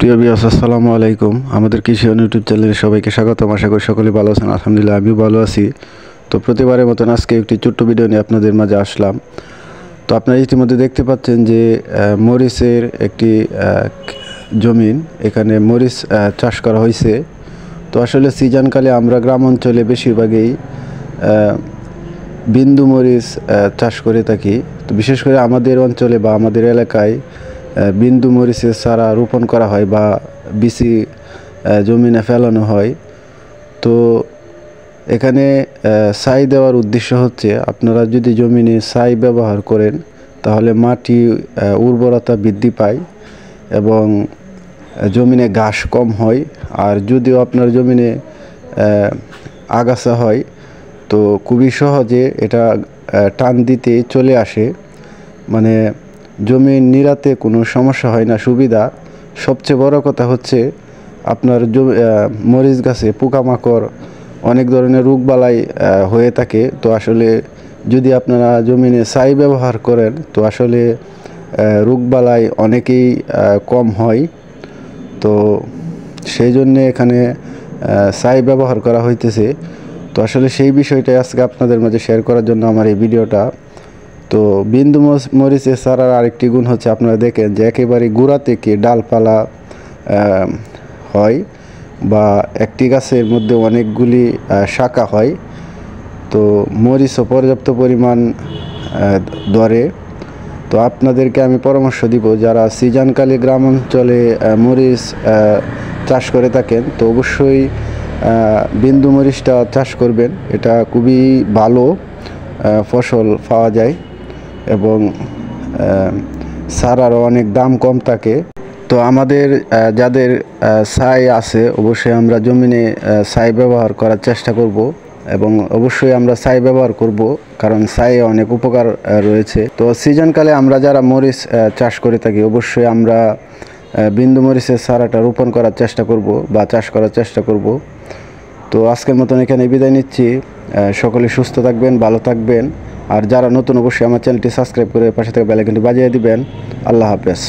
প্রিয় ভিউয়ার্স, আসসালামু আলাইকুম। আমাদের কৃষি ইউটিউব চ্যানেলে সবাইকে স্বাগতম। আশা করি সকলে ভালো আছেন। আলহামদুলিল্লাহ, আমিও ভালো আছি। তো প্রতিবারের মতন আজকে একটি ছোট্ট ভিডিও নিয়ে আপনাদের মাঝে আসলাম। তো আপনারা ইতিমধ্যে দেখতে পাচ্ছেন যে মরিচের একটি জমিন, এখানে মরিচ চাষ করা হয়েছে। তো আসলে সিজনকালে আমরা গ্রাম অঞ্চলে বেশিরভাগই বিন্দু মরিচ চাষ করে থাকি। তো বিশেষ করে আমাদের অঞ্চলে বা আমাদের এলাকায় বিন্দু মরিচের চারা রোপণ করা হয় বা বিচি জমিনে ফেলানো হয়। তো এখানে ছাই দেওয়ার উদ্দেশ্য হচ্ছে, আপনারা যদি জমিনে ছাই ব্যবহার করেন তাহলে মাটি উর্বরতা বৃদ্ধি পায় এবং জমিনে ঘাস কম হয়। আর যদিও আপনার জমিনে আগাছা হয় তো খুবই সহজে এটা টান দিতে চলে আসে, মানে জমির নিড়াতে কোনো সমস্যা হয় না, সুবিধা। সবচেয়ে বড় কথা হচ্ছে আপনার মরিচ গাছে পোকামাকড় অনেক ধরনের রোগবালাই হয়ে থাকে। তো আসলে যদি আপনারা জমিনে ছাই ব্যবহার করেন তো আসলে রোগবালাই অনেকেই কম হয়। তো সেই জন্যে এখানে ছাই ব্যবহার করা হইতেছে। তো আসলে সেই বিষয়টাই আজকে আপনাদের মাঝে শেয়ার করার জন্য আমার এই ভিডিওটা। তো বিন্দু মরিচের চারার আরেকটি গুণ হচ্ছে, আপনারা দেখেন যে একেবারে গোড়া থেকে ডালপালা হয় বা একটি গাছের মধ্যে অনেকগুলি শাখা হয়। তো মরিচও পর্যাপ্ত পরিমাণ ধরে। তো আপনাদেরকে আমি পরামর্শ দিব, যারা সিজনকালে গ্রাম অঞ্চলে মরিচ চাষ করে থাকেন তো অবশ্যই বিন্দু মরিচটা চাষ করবেন। এটা খুবই ভালো ফসল পাওয়া যায় এবং চারারও অনেক দাম কম থাকে। তো আমাদের যাদের ছাই আছে অবশ্যই আমরা জমিনে ছাই ব্যবহার করার চেষ্টা করব এবং অবশ্যই আমরা ছাই ব্যবহার করব, কারণ ছাইয়ে অনেক উপকার রয়েছে। তো সিজনকালে আমরা যারা মরিচ চাষ করে থাকি অবশ্যই আমরা বিন্দু মরিচের চারাটা রোপণ করার চেষ্টা করব বা চাষ করার চেষ্টা করব। তো আজকের মতন এখানে বিদায় নিচ্ছি। সকলে সুস্থ থাকবেন, ভালো থাকবেন। আর যারা নতুন অবশ্যই আমার চ্যানেলটি সাবস্ক্রাইব করে পাশে থেকে বেল আইকনটি বাজিয়ে দিবেন। আল্লাহ হাফেজ।